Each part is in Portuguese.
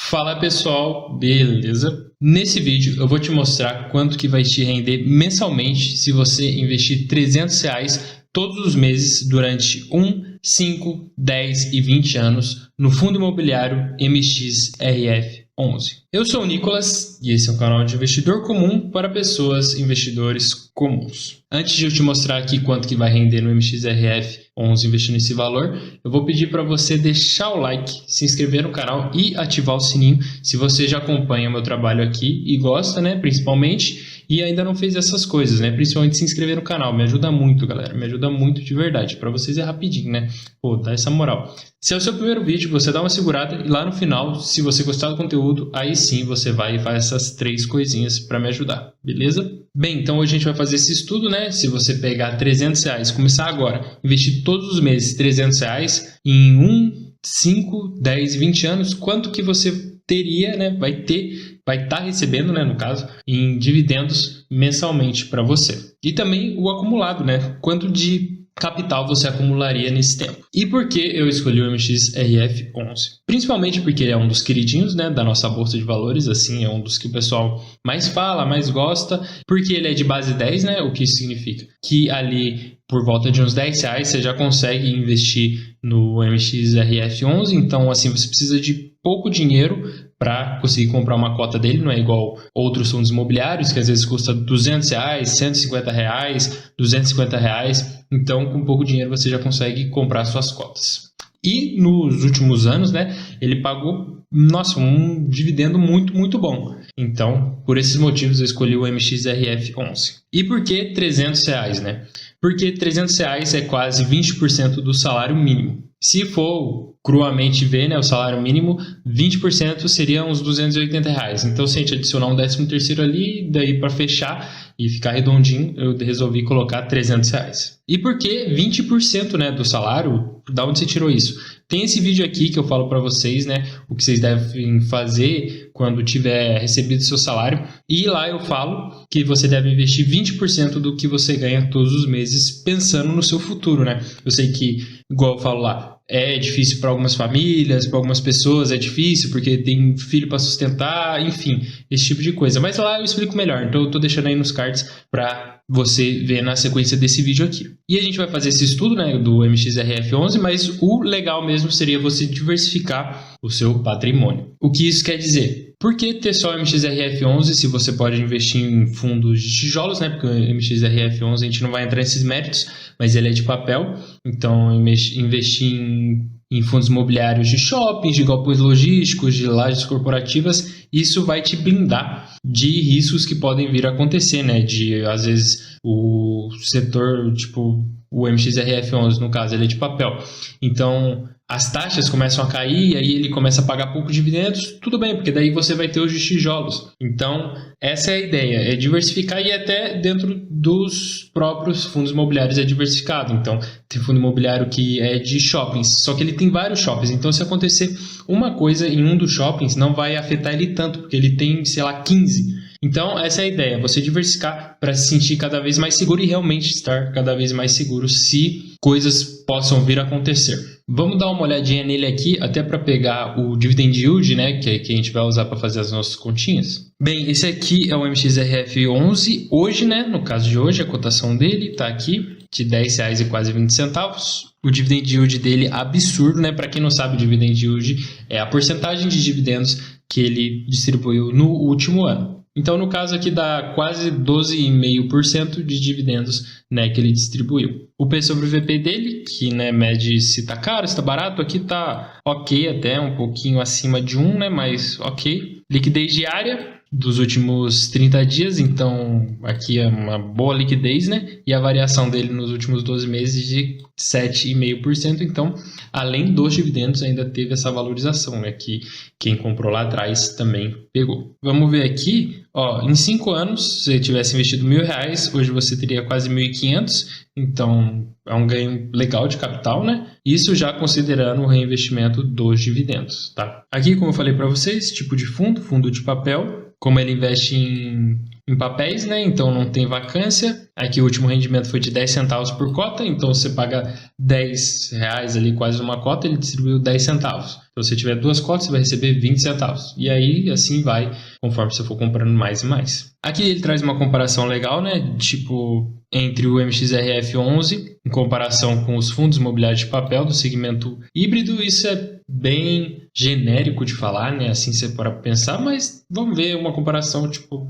Fala pessoal, beleza? Nesse vídeo eu vou te mostrar quanto que vai te render mensalmente se você investir R$300 todos os meses durante 1, 5, 10 e 20 anos no fundo imobiliário MXRF11. Eu sou o Nicolas e esse é um canal de investidor comum para pessoas investidores comuns. Antes de eu te mostrar aqui quanto que vai render no MXRF11 investindo nesse valor, eu vou pedir para você deixar o like, se inscrever no canal e ativar o sininho se você já acompanha meu trabalho aqui e gosta, né, principalmente, e ainda não fez essas coisas, né, principalmente se inscrever no canal. Me ajuda muito, galera, me ajuda muito de verdade. Para vocês é rapidinho, né, pô, dá essa moral. Se é o seu primeiro vídeo, você dá uma segurada e lá no final, se você gostar do conteúdo, aí sim você vai e faz essas 3 coisinhas para me ajudar, beleza? Bem, então hoje a gente vai fazer esse estudo, né? Se você pegar R$300, começar agora, investir todos os meses R$300 em 1, 5, 10, 20 anos, quanto que você teria, né? Vai estar recebendo, né? No caso, em dividendos mensalmente para você. E também o acumulado, né? Quanto de capital você acumularia nesse tempo. E por que eu escolhi o MXRF11? Principalmente porque ele é um dos queridinhos, né, da nossa bolsa de valores, assim, é um dos que o pessoal mais fala, mais gosta, porque ele é de base 10, né, o que isso significa? Que ali, por volta de uns R$10, você já consegue investir no MXRF11, então, assim, você precisa de pouco dinheiro para conseguir comprar uma cota dele, não é igual outros fundos imobiliários, que às vezes custa R$200, R$150, R$250, então com pouco dinheiro você já consegue comprar suas cotas. E nos últimos anos, né, ele pagou, nossa, um dividendo muito bom. Então, por esses motivos eu escolhi o MXRF11. E por que R$300, né? Porque R$300 é quase 20% do salário mínimo. Se for cruamente ver, né, o salário mínimo, 20% seria uns R$280. Então, se a gente adicionar um 13º ali, daí para fechar e ficar redondinho, eu resolvi colocar R$300. E por que 20%, né, do salário? Da onde você tirou isso? Tem esse vídeo aqui que eu falo para vocês, né, o que vocês devem fazer quando tiver recebido seu salário. E lá eu falo que você deve investir 20% do que você ganha todos os meses pensando no seu futuro, né? Eu sei que, igual eu falo lá, é difícil para algumas famílias, para algumas pessoas é difícil porque tem filho para sustentar, enfim, esse tipo de coisa. Mas lá eu explico melhor, então eu tô deixando aí nos cards para você ver na sequência desse vídeo aqui. E a gente vai fazer esse estudo, né, do MXRF11, mas o legal mesmo seria você diversificar o seu patrimônio. O que isso quer dizer? Por que ter só o MXRF11 se você pode investir em fundos de tijolos, né? Porque o MXRF11 a gente não vai entrar nesses méritos, mas ele é de papel. Então, investir em fundos imobiliários de shoppings, de galpões logísticos, de lajes corporativas, isso vai te blindar de riscos que podem vir a acontecer, né? De, às vezes, o setor, tipo, o MXRF11, no caso, ele é de papel. Então, as taxas começam a cair e aí ele começa a pagar pouco dividendos, tudo bem, porque daí você vai ter os de tijolos. Então, essa é a ideia, é diversificar e até dentro dos próprios fundos imobiliários é diversificado. Então, tem fundo imobiliário que é de shoppings, só que ele tem vários shoppings. Então, se acontecer uma coisa em um dos shoppings, não vai afetar ele tanto, porque ele tem, sei lá, 15. Então, essa é a ideia, você diversificar para se sentir cada vez mais seguro e realmente estar cada vez mais seguro se coisas possam vir a acontecer. Vamos dar uma olhadinha nele aqui, até para pegar o Dividend Yield, né, que a gente vai usar para fazer as nossas continhas. Bem, esse aqui é o MXRF11, hoje, né, no caso de hoje, a cotação dele está aqui, de R$10 e quase 20 centavos. O Dividend Yield dele absurdo, né, para quem não sabe, o Dividend Yield é a porcentagem de dividendos que ele distribuiu no último ano. Então, no caso aqui, dá quase 12,5% de dividendos, né, que ele distribuiu. O P sobre VP dele, que, né, mede se está caro, se está barato, aqui está ok até, um pouquinho acima de 1, né, mas ok. Liquidez diária dos últimos 30 dias, então aqui é uma boa liquidez, né? E a variação dele nos últimos 12 meses de 7,5%, então além dos dividendos ainda teve essa valorização, né? Que quem comprou lá atrás também pegou. Vamos ver aqui, ó, em 5 anos, se você tivesse investido R$1.000, hoje você teria quase 1.500, então é um ganho legal de capital, né? Isso já considerando o reinvestimento dos dividendos, tá? Aqui, como eu falei para vocês, tipo de fundo de papel, como ele investe em em papéis, né? Então não tem vacância. Aqui o último rendimento foi de 10 centavos por cota, então você paga R$10 ali, quase uma cota, ele distribuiu 10 centavos. Então, se você tiver 2 cotas, você vai receber 20 centavos. E aí, assim vai, conforme você for comprando mais e mais. Aqui ele traz uma comparação legal, né? Tipo, entre o MXRF11 em comparação com os fundos imobiliários de papel do segmento híbrido. Isso é bem genérico de falar, né? Assim você pode pensar, mas vamos ver uma comparação, tipo,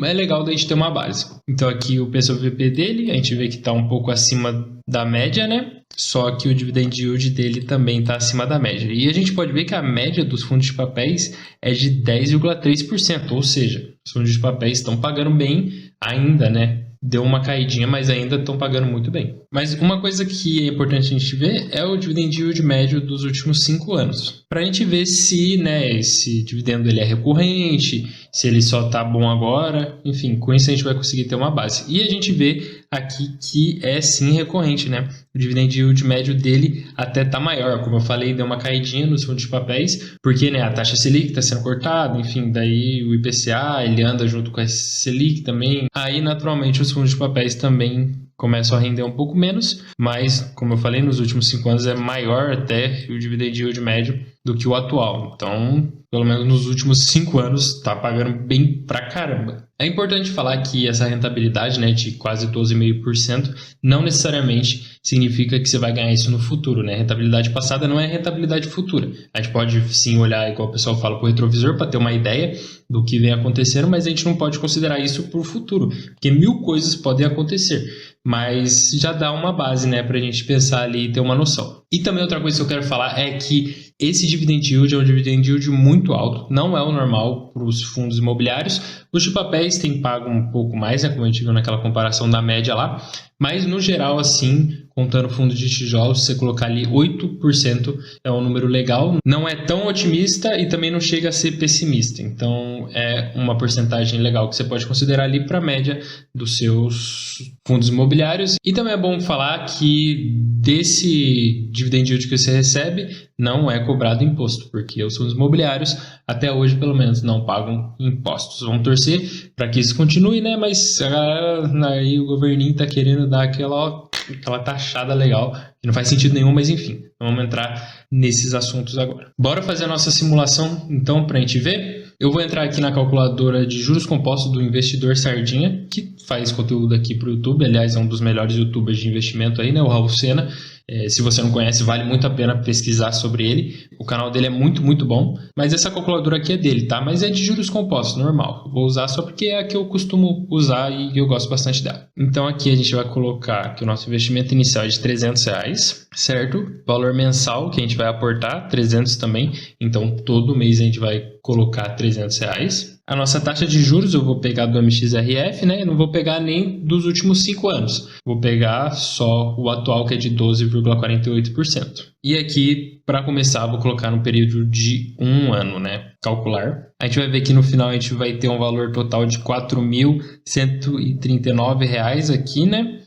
é legal da gente ter uma base. Então aqui o PSOVP dele, a gente vê que está um pouco acima da média, né? Só que o dividend yield dele também está acima da média. E a gente pode ver que a média dos fundos de papéis é de 10,3%, ou seja, os fundos de papéis estão pagando bem ainda, né? Deu uma caidinha, mas ainda estão pagando muito bem. Mas uma coisa que é importante a gente ver é o dividend yield médio dos últimos 5 anos. Para a gente ver se, né, esse dividendo ele é recorrente, se ele só está bom agora. Enfim, com isso a gente vai conseguir ter uma base. E a gente vê aqui que é sim recorrente, né? O dividend yield médio dele até está maior. Como eu falei, deu uma caidinha nos fundos de papéis, porque, né, a taxa Selic está sendo cortada, enfim, daí o IPCA ele anda junto com a Selic também. Aí, naturalmente, os fundos de papéis também começam a render um pouco menos, mas, como eu falei, nos últimos 5 anos é maior até o dividend yield médio do que o atual. Então, pelo menos nos últimos 5 anos, está pagando bem pra caramba. É importante falar que essa rentabilidade, né, de quase 12,5% não necessariamente significa que você vai ganhar isso no futuro, né? Rentabilidade passada não é rentabilidade futura. A gente pode sim olhar, igual o pessoal fala, para o retrovisor para ter uma ideia do que vem acontecendo, mas a gente não pode considerar isso para o futuro, porque 1000 coisas podem acontecer. Mas já dá uma base, né, para a gente pensar ali e ter uma noção. E também outra coisa que eu quero falar é que esse dividend yield é um dividend yield muito alto, não é o normal para os fundos imobiliários. Os de papéis têm pago um pouco mais, né, como a gente viu naquela comparação da média lá, mas no geral, assim, contando fundos de tijolos, se você colocar ali 8% é um número legal, não é tão otimista e também não chega a ser pessimista. Então é uma porcentagem legal que você pode considerar ali para a média dos seus fundos imobiliários. E também é bom falar que desse dividend yield que você recebe não é cobrado imposto, porque os fundos imobiliários até hoje pelo menos não pagam impostos. Vamos torcer para que isso continue, né? Mas aí o governinho está querendo dar aquela taxada legal, que não faz sentido nenhum, mas enfim, vamos entrar nesses assuntos agora. Bora fazer a nossa simulação então para a gente ver? Eu vou entrar aqui na calculadora de juros compostos do Investidor Sardinha, que faz conteúdo aqui para o YouTube, aliás é um dos melhores youtubers de investimento aí, né? O Raul Sena. Se você não conhece, vale muito a pena pesquisar sobre ele. O canal dele é muito, muito bom. Mas essa calculadora aqui é dele, tá? Mas é de juros compostos, normal. Vou usar só porque é a que eu costumo usar e eu gosto bastante dela. Então aqui a gente vai colocar que o nosso investimento inicial é de R$300, certo? Valor mensal que a gente vai aportar, 300 também. Então todo mês a gente vai colocar R$300. A nossa taxa de juros eu vou pegar do MXRF, né? Eu não vou pegar nem dos últimos 5 anos. Vou pegar só o atual, que é de 12,48%. E aqui, para começar, vou colocar no período de 1 ano, né? Calcular. A gente vai ver que no final a gente vai ter um valor total de R$4.139 aqui, né?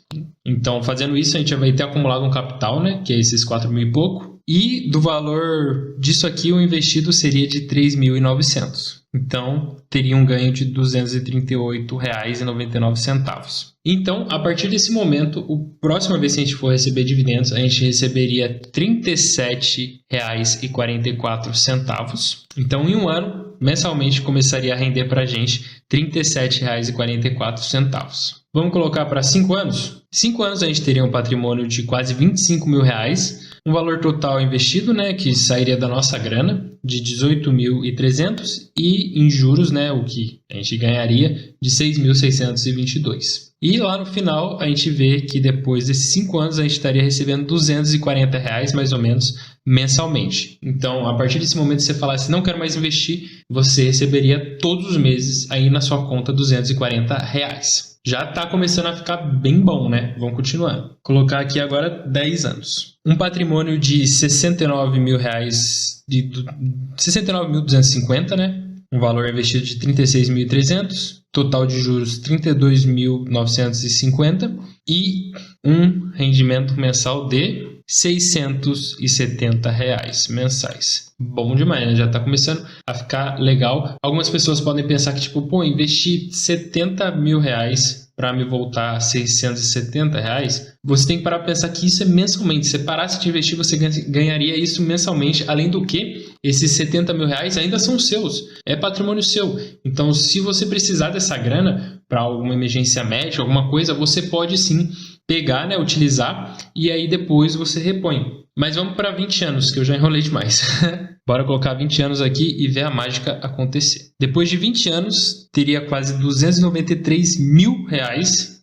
Então, fazendo isso, a gente vai ter acumulado um capital, né? Que é esses 4.000 e pouco. E do valor disso aqui, o investido seria de 3.900. Então, teria um ganho de R$ 238,99. Então, a partir desse momento, a próxima vez que a gente for receber dividendos, a gente receberia R$ 37,44. Então, em 1 ano, mensalmente começaria a render para a gente R$ 37,44. Vamos colocar para 5 anos? 5 anos a gente teria um patrimônio de quase R$25 mil, um valor total investido, né, que sairia da nossa grana, de 18.300 e em juros, né, o que a gente ganharia de 6.622. E lá no final a gente vê que depois desses 5 anos a gente estaria recebendo R$240 mais ou menos mensalmente. Então, a partir desse momento, você falar assim, não quero mais investir, você receberia todos os meses aí na sua conta R$240. Já está começando a ficar bem bom, né? Vamos continuando. Colocar aqui agora 10 anos. Um patrimônio de R$69 mil, 69.250, né? Um valor investido de 36.300, total de juros 32.950 e um rendimento mensal de R$670 mensais. Bom demais, né? Já está começando a ficar legal. Algumas pessoas podem pensar que, tipo, pô, investir R$70 mil para me voltar a R$670, você tem que parar para pensar que isso é mensalmente. Se você parasse de investir, você ganharia isso mensalmente. Além do que, esses R$70 mil ainda são seus. É patrimônio seu. Então, se você precisar dessa grana para alguma emergência médica, alguma coisa, você pode sim pegar, né, utilizar e aí depois você repõe. Mas vamos para 20 anos, que eu já enrolei demais. Bora colocar 20 anos aqui e ver a mágica acontecer. Depois de 20 anos, teria quase R$293 mil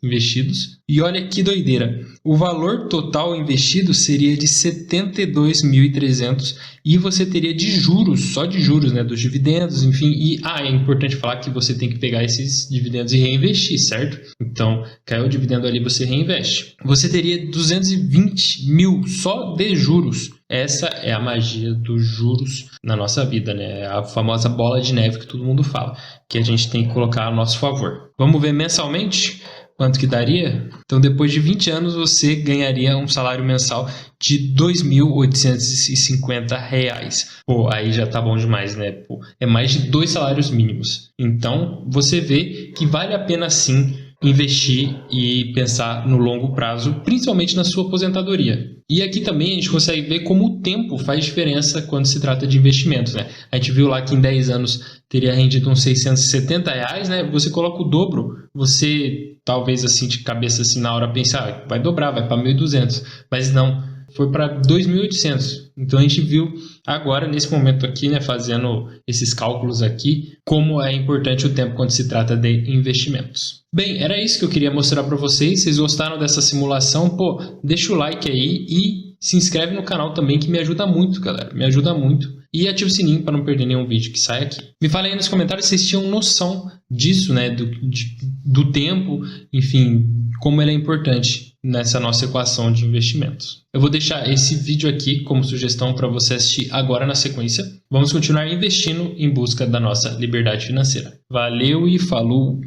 investidos. E olha que doideira. O valor total investido seria de 72.300 e você teria de juros, só de juros, né, dos dividendos, enfim. E é importante falar que você tem que pegar esses dividendos e reinvestir, certo? Então, caiu o dividendo ali, você reinveste. Você teria 220 mil só de juros. Essa é a magia dos juros na nossa vida, né? A famosa bola de neve que todo mundo fala, que a gente tem que colocar a nosso favor. Vamos ver mensalmente quanto que daria? Então, depois de 20 anos, você ganharia um salário mensal de R$2.850. Pô, aí já tá bom demais, né? Pô, é mais de 2 salários mínimos. Então, você vê que vale a pena sim investir e pensar no longo prazo, principalmente na sua aposentadoria. E aqui também a gente consegue ver como o tempo faz diferença quando se trata de investimentos, né? A gente viu lá que em 10 anos teria rendido uns R$670, né? Você coloca o dobro, você talvez assim de cabeça assim na hora pensar, vai dobrar, vai para 1.200, mas não, foi para 2.800. Então a gente viu agora nesse momento aqui, né, fazendo esses cálculos aqui, como é importante o tempo quando se trata de investimentos. Bem, era isso que eu queria mostrar para vocês. Vocês gostaram dessa simulação? Pô, deixa o like aí e se inscreve no canal também, que me ajuda muito, galera. Me ajuda muito. E ativa o sininho para não perder nenhum vídeo que sai aqui. Me falem aí nos comentários se vocês tinham noção disso, né? Do tempo, enfim, como ele é importante nessa nossa equação de investimentos. Eu vou deixar esse vídeo aqui como sugestão para você assistir agora na sequência. Vamos continuar investindo em busca da nossa liberdade financeira. Valeu e falou!